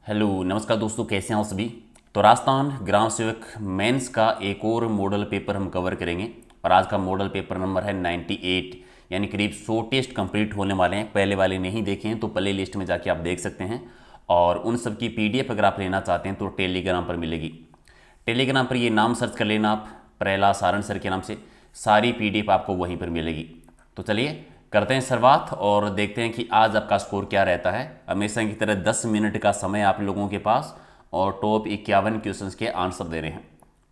Hello नमस्कार दोस्तों, कैसे हैं आप सभी। तो राजस्थान ग्राम सेवक मेंस का एक और मॉडल पेपर हम कवर करेंगे और आज का मॉडल पेपर नंबर है 98, यानी करीब 100 टेस्ट कंप्लीट होने वाले हैं। पहले वाले नहीं देखे हैं तो प्ले लिस्ट में जाके आप देख सकते हैं और उन सब की पीडीएफ अगर आप लेना चाहते हैं तो टेलीग्राम पर मिलेगी। टेलीग्राम पर ये नाम सर्च कर लेना आप, प्रहलाद सारण सर के नाम से, सारी पीडीएफ आपको वहीं पर मिलेगी। तो चलिए करते हैं शुरुआत और देखते हैं कि आज आपका स्कोर क्या रहता है। हमेशा की तरह 10 मिनट का समय आप लोगों के पास और टॉप 51 क्वेश्चंस के आंसर दे रहे हैं।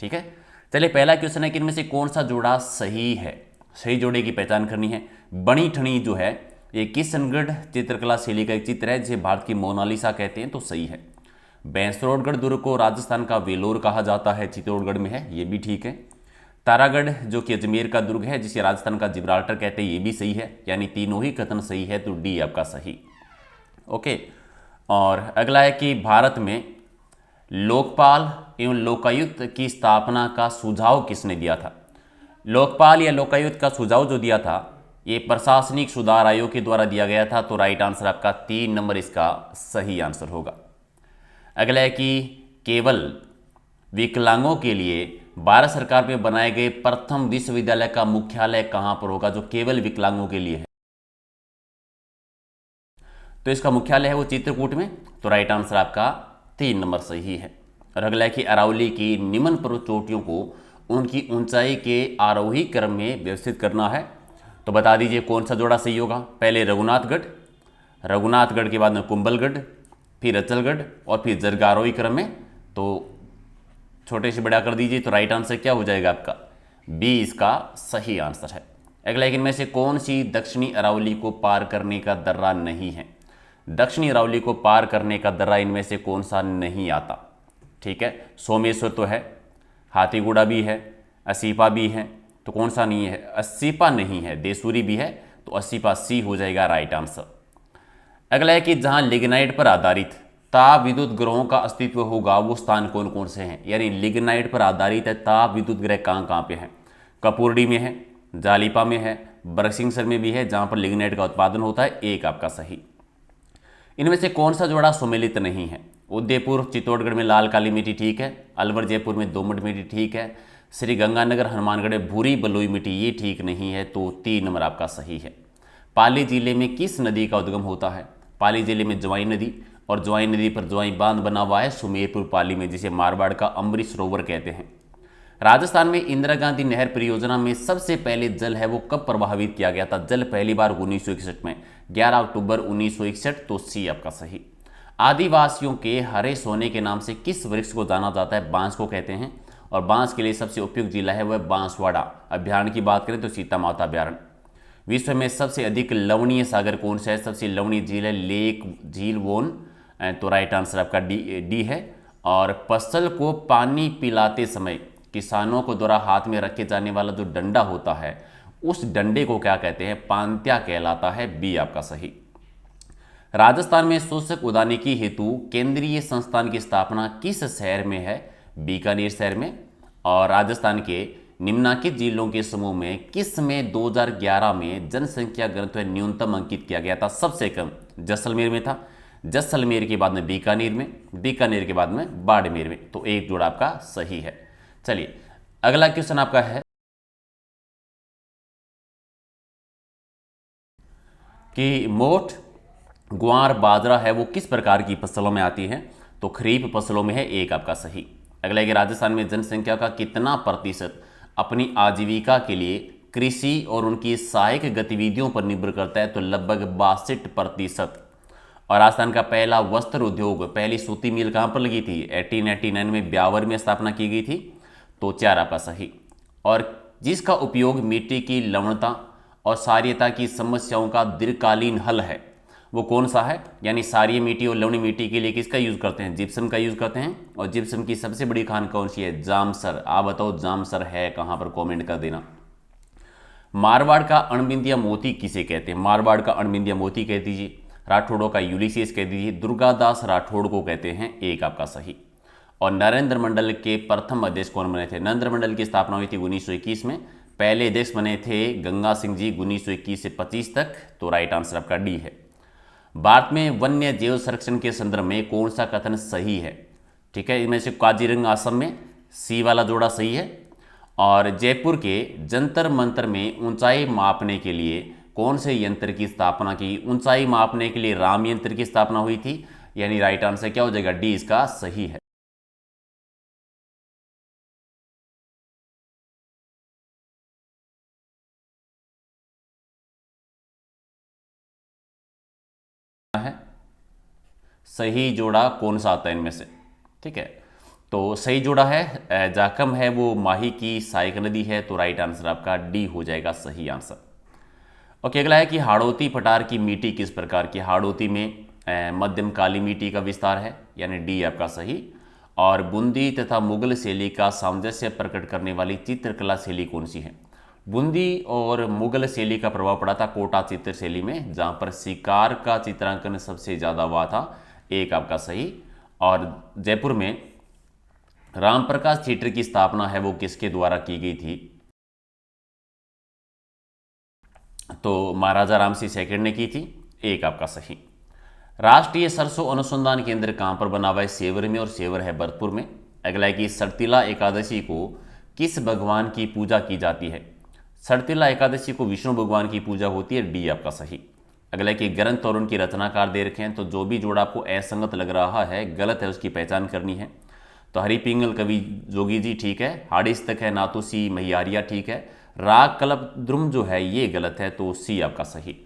ठीक है, चलिए पहला क्वेश्चन है कि इनमें से कौन सा जोड़ा सही है। सही जोड़े की पहचान करनी है। बनी ठनी जो है ये किशनगढ़ चित्रकला शैली का एक चित्र है जिसे भारत की मोनालिसा कहते हैं, तो सही है। भैंसरोडगढ़ दुर्ग को राजस्थान का वेलोर कहा जाता है, चित्तौड़गढ़ में है, ये भी ठीक है। तारागढ़ जो कि अजमेर का दुर्ग है जिसे राजस्थान का जिब्राल्टर कहते हैं, ये भी सही है, यानी तीनों ही कथन सही है, तो डी आपका सही। ओके, और अगला है कि भारत में लोकपाल एवं लोकायुक्त की स्थापना का सुझाव किसने दिया था। लोकपाल या लोकायुक्त का सुझाव जो दिया था ये प्रशासनिक सुधार आयोग के द्वारा दिया गया था, तो राइट आंसर आपका 3 नंबर इसका सही आंसर होगा। अगला है कि केवल विकलांगों के लिए भारत सरकार में बनाए गए प्रथम विश्वविद्यालय का मुख्यालय कहां पर होगा। जो केवल विकलांगों के लिए है तो इसका मुख्यालय है वो चित्रकूट में, तो राइट आंसर आपका 3 नंबर सही है। और अगला है कि अरावली की निम्न पर्वत चोटियों को उनकी ऊंचाई के आरोही क्रम में व्यवस्थित करना है, तो बता दीजिए कौन सा जोड़ा सही होगा। पहले रघुनाथगढ़, रघुनाथगढ़ के बाद में कुंभलगढ़, फिर अचलगढ़ और फिर जरगारोही क्रम में, तो छोटे से बड़ा कर दीजिए, तो राइट आंसर क्या हो जाएगा आपका बी इसका सही आंसर है। अगला इनमें से कौन सी दक्षिणी अरावली को पार करने का दर्रा नहीं है। दक्षिणी अरावली को पार करने का दर्रा इनमें से कौन सा नहीं आता। ठीक है, सोमेश्वर तो है, हाथीगुड़ा भी है, असीपा भी है, तो कौन सा नहीं है। असीपा नहीं है, देसूरी भी है, तो असीपा सी हो जाएगा राइट आंसर। अगला है कि जहां लिग्नाइट पर आधारित ताप विद्युत ग्रहों का अस्तित्व होगा वो स्थान कौन कौन से हैं। यानी लिग्नाइट पर आधारित है ताप विद्युत ग्रह कहाँ कहाँ पे हैं। कपूरडी में है, जालिपा में है, बरसिंगसर में भी है, जहां पर लिग्नाइट का उत्पादन होता है, एक आपका सही। इनमें से कौन सा जोड़ा सुमेलित नहीं है। उदयपुर चित्तौड़गढ़ में लाल काली मिट्टी ठीक है, अलवर जयपुर में दोमट मिट्टी ठीक है, श्री गंगानगर हनुमानगढ़ में भूरी बलुई मिट्टी ये ठीक नहीं है, तो 3 नंबर आपका सही है। पाली जिले में किस नदी का उद्गम होता है। पाली जिले में ज्वाई नदी, और ज्वाई नदी पर ज्वाई बांध बना हुआ है सुमेरपुर पाली में, जिसे मारवाड़ का अमृत सरोवर कहते हैं। राजस्थान में इंदिरा गांधी नहर परियोजना में सबसे पहले जल है वो कब प्रभावित किया गया था। जल पहली बार 1961 में, 11 अक्टूबर 1961, तो सी आपका सही। आदिवासियों के हरे सोने के नाम से किस वृक्ष को जाना जाता है। बांस को कहते हैं, और बांस के लिए सबसे उपयुक्त जिला है वह बांसवाड़ा। अभ्यारण्य की बात करें तो सीता माता अभ्यारण्य। विश्व में सबसे अधिक लवणीय सागर कौन सा है। सबसे लवणीय झील है लेक झील वोन, तो राइट आंसर आपका डी है। और फसल को पानी पिलाते समय किसानों को द्वारा हाथ में रखे जाने वाला जो डंडा होता है उस डंडे को क्या कहते हैं। पांत्या कहलाता है, बी आपका सही। राजस्थान में शोषक उद्यानिकी हेतु केंद्रीय संस्थान की स्थापना किस शहर में है। बीकानेर शहर में। और राजस्थान के निम्नलिखित जिलों के समूह में किस में 2011 में जनसंख्या घनत्व न्यूनतम अंकित किया गया था। सबसे कम जैसलमेर में था, जैसलमेर के बाद में बीकानेर में, बीकानेर के बाद में बाड़मेर में, तो एक जोड़ा आपका सही है। चलिए अगला क्वेश्चन आपका है कि मोठ ग्वार बाजरा है वो किस प्रकार की फसलों में आती है। तो खरीफ फसलों में है, एक आपका सही। अगला है कि राजस्थान में जनसंख्या का कितना प्रतिशत अपनी आजीविका के लिए कृषि और उनकी सहायक गतिविधियों पर निर्भर करता है। तो लगभग 62%। और राजस्थान का पहला वस्त्र उद्योग, पहली सूती मिल कहाँ पर लगी थी। 1889 में ब्यावर में स्थापना की गई थी, तो 4 आपका सही। और जिसका उपयोग मिट्टी की लवणता और क्षारीयता की समस्याओं का दीर्घकालीन हल है वो कौन सा है। यानी क्षारीय मिट्टी और लवणीय मिट्टी के लिए किसका यूज करते हैं। जिप्सम का यूज करते हैं। और जिप्सम की सबसे बड़ी खान कौन सी है। जामसर। आप बताओ जामसर है कहां पर, कमेंट कर देना। मारवाड़ का अणबिंदिया मोती किसे कहते हैं। मारवाड़ का अणबिंदिया मोती कह दीजिए, राठौड़ों का यूलिसिस कह दीजिए, दुर्गादास राठौड़ को कहते हैं, एक आपका सही। और नरेंद्र मंडल के प्रथम अध्यक्ष कौन बने थे। नरेंद्र मंडल की स्थापना हुई थी 1921 में। पहले अध्यक्ष बने थे गंगा सिंह जी 1921 से 25 तक, तो राइट आंसर आपका डी है। भारत में वन्य जीव संरक्षण के संदर्भ में कौन सा कथन सही है? ठीक है, इनमें से काजीरंगा असम में, सी वाला जोड़ा सही है। और जयपुर के जंतर मंतर में ऊंचाई मापने के लिए कौन से यंत्र की स्थापना की? ऊंचाई मापने के लिए राम यंत्र की स्थापना हुई थी, यानी राइट आंसर क्या हो जाएगा? डी इसका सही है। सही जोड़ा कौन सा आता है इनमें से? ठीक है, तो सही जोड़ा है जाखम है वो माही की सहायक नदी है, तो राइट आंसर आपका डी हो जाएगा सही आंसर। ओके, अगला है कि हाड़ौती पठार की मिट्टी किस प्रकार की? हाड़ौती में मध्यम काली मिट्टी का विस्तार है, यानी डी आपका सही। और बूंदी तथा मुगल शैली का सामंजस्य प्रकट करने वाली चित्रकला शैली कौन सी है? बूंदी और मुगल शैली का प्रभाव पड़ा था कोटा चित्र शैली में, जहां पर शिकार का चित्रांकन सबसे ज़्यादा हुआ था, एक आपका सही। और जयपुर में रामप्रकाश थिएटर की स्थापना है वो किसके द्वारा की गई थी? तो महाराजा राम सिंह सेकंड ने की थी, एक आपका सही। राष्ट्रीय सरसों अनुसंधान केंद्र कहाँ पर बना हुआ है? सेवर में, और सेवर है भरतपुर में। अगला है कि सरतिला एकादशी को किस भगवान की पूजा की जाती है? सरतिला एकादशी को विष्णु भगवान की पूजा होती है, डी आपका सही। अगला है कि ग्रंथ और उनकी रचनाकार दे रखे हैं, तो जो भी जोड़ा आपको असंगत लग रहा है, गलत है, उसकी पहचान करनी है। तो हरि पिंगल कवि जोगी जी ठीक है, हाड़िस्तक है नातुसी महियारिया ठीक है, राग कल्प द्रुम जो है ये गलत है, तो सी आपका सही।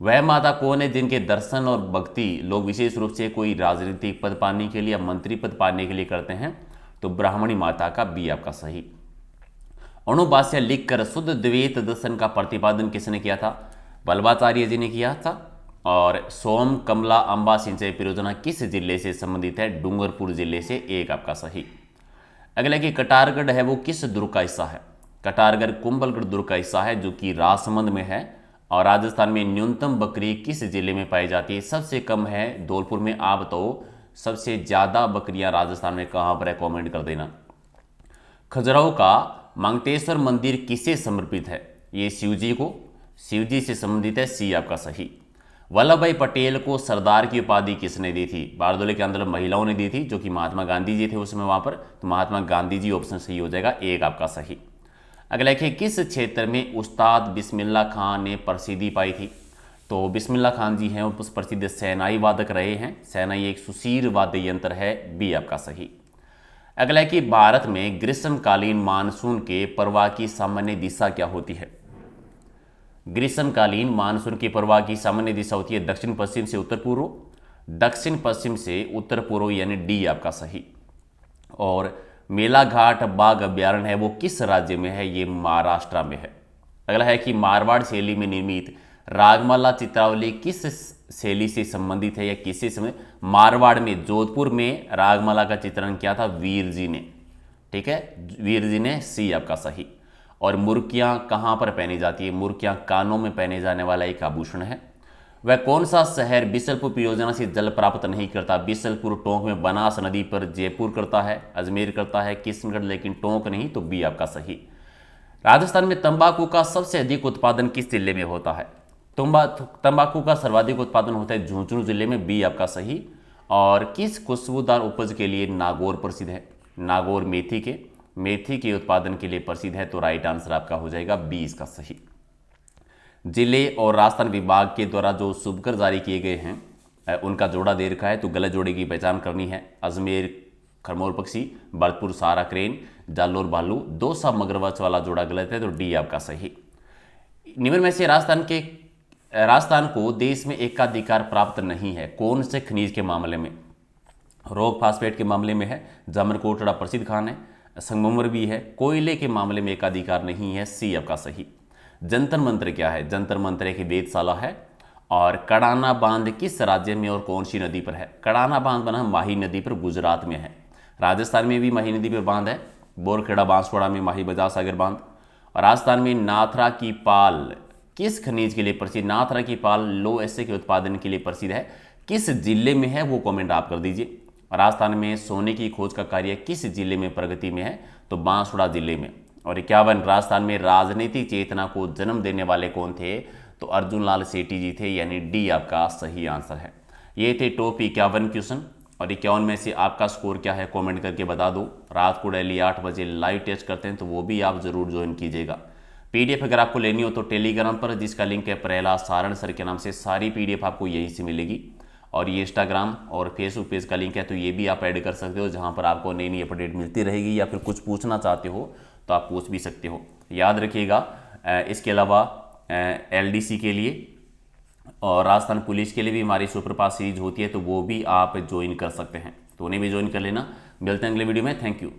वह माता कौन है जिनके दर्शन और भक्ति लोग विशेष रूप से कोई राजनीतिक पद पाने के लिए या मंत्री पद पाने के लिए करते हैं? तो ब्राह्मणी माता का बी आपका सही। अणुभाष्य लिखकर शुद्ध द्वैत दर्शन का प्रतिपादन किसने किया था? वल्लभाचार्य जी ने किया था। और सोम कमला अंबा सिंचाई परियोजना किस जिले से संबंधित है? डूंगरपुर जिले से, एक आपका सही। अगला कि कटारगढ़ है वो किस दुर्ग का हिस्सा है? कटारगढ़ कुंभलगढ़ दुर्ग का हिस्सा है, जो कि राजसमंद में है। और राजस्थान में न्यूनतम बकरी किस जिले में पाई जाती है? सबसे कम है धौलपुर में। आप तो सबसे ज़्यादा बकरियां राजस्थान में कहाँ पर है? कॉमेंट कर देना। खजुराहो का मांगटेश्वर मंदिर किसे समर्पित है? ये शिव जी को, शिव जी से संबंधित है, सी आपका सही। वल्लभ भाई पटेल को सरदार की उपाधि किसने दी थी? बारदोली के आंदोलन महिलाओं ने दी थी, जो कि महात्मा गांधी जी थे उसमें वहां पर, तो महात्मा गांधी जी ऑप्शन सही हो जाएगा, एक आपका सही। अगला है किस क्षेत्र में उस्ताद बिस्मिल्लाह खान ने प्रसिद्धि पाई थी? तो बिस्मिल्लाह खान जी हैं वो प्रसिद्ध सेनाई वादक रहे हैं, सेनाई एक सुशीर वाद्य यंत्र है, बी आपका सही। अगला है कि भारत में ग्रीष्मकालीन मानसून के प्रवाह की सामान्य दिशा क्या होती है? ग्रीष्मकालीन मानसून की प्रवाह की सामान्य दिशा होती है दक्षिण पश्चिम से उत्तर पूर्व, दक्षिण पश्चिम से उत्तर पूर्व, यानी डी आपका सही। और मेलाघाट बाघ अभ्यारण्य है वो किस राज्य में है? ये महाराष्ट्र में है। अगला है कि मारवाड़ शैली में निर्मित रागमाला चित्रावली किस शैली से संबंधित है या किससे संबंधित? मारवाड़ में, जोधपुर में रागमाला का चित्रण किया था वीर जी ने, ठीक है, वीर जी ने, सी आपका सही। और मुर्कियां कहाँ पर पहनी जाती है? मुर्कियां कानों में पहने जाने वाला एक आभूषण है। वह कौन सा शहर बिसलपुर परियोजना से जल प्राप्त नहीं करता? बिसलपुर टोंक में, बनास नदी पर, जयपुर करता है, अजमेर करता है, किशनगढ़, लेकिन टोंक नहीं, तो बी आपका सही। राजस्थान में तंबाकू का सबसे अधिक उत्पादन किस जिले में होता है? तंबाकू का सर्वाधिक उत्पादन होता है झुंझुनू जिले में, बी आपका सही। और किस खुशबूदार उपज के लिए नागौर प्रसिद्ध है? नागौर मेथी के उत्पादन के लिए प्रसिद्ध है, तो राइट आंसर आपका हो जाएगा बी इसका सही। जिले और राजस्थान विभाग के द्वारा जो शुभकर जारी किए गए हैं उनका जोड़ा दे रखा है, तो गलत जोड़े की पहचान करनी है। अजमेर खरमोर पक्षी, भरतपुर सारा क्रेन, जालोर भालू, दौसा मगरमच्छ वाला जोड़ा गलत है, तो डी आपका सही। निम्न में से राजस्थान को देश में एकाधिकार प्राप्त नहीं है कौन से खनिज के मामले में? रोक फास्फेट के मामले में है, जामरकोटड़ा प्रसिद्ध खान है, संगमरमर भी है। कोयले के मामले में एकाधिकार नहीं है, सी आपका सही। जंतर मंत्र क्या है? जंतर मंत्र एक वेधशाला है। और कड़ाना बांध किस राज्य में और कौन सी नदी पर है? कड़ाना बांध बना माही नदी पर, गुजरात में है। राजस्थान में भी माही नदी पर बांध है, बोरखेड़ा बांसवाड़ा में माही बजाज सागर बांध। और राजस्थान में नाथरा की पाल किस खनिज के लिए प्रसिद्ध? नाथरा की पाल लो एसे के उत्पादन के लिए प्रसिद्ध है, किस जिले में है वो कमेंट आप कर दीजिए। राजस्थान में सोने की खोज का कार्य किस जिले में प्रगति में है? तो बांसवाड़ा जिले में। और 51 राजस्थान में राजनीतिक चेतना को जन्म देने वाले कौन थे? तो अर्जुन लाल सेठी जी थे, यानी डी आपका सही आंसर है। ये थे टॉप 51 क्वेश्चन, और 51 में से आपका स्कोर क्या है कमेंट करके बता दो। रात को डेली 8 बजे लाइव टेस्ट करते हैं, तो वो भी आप ज़रूर ज्वाइन कीजिएगा। पीडीएफ अगर आपको लेनी हो तो टेलीग्राम पर, जिसका लिंक है प्रहलाद सारण सर के नाम से, सारी पीडीएफ आपको यहीं से मिलेगी। और ये इंस्टाग्राम और फेसबुक पेज का लिंक है, तो ये भी आप ऐड कर सकते हो, जहाँ पर आपको नई नई अपडेट मिलती रहेगी, या फिर कुछ पूछना चाहते हो तो आप पूछ भी सकते हो। याद रखिएगा, इसके अलावा एलडीसी के लिए और राजस्थान पुलिस के लिए भी हमारी सुपरफास्ट सीरीज होती है, तो वो भी आप ज्वाइन कर सकते हैं, तो उन्हें भी ज्वाइन कर लेना। मिलते हैं अगले वीडियो में। Thank you.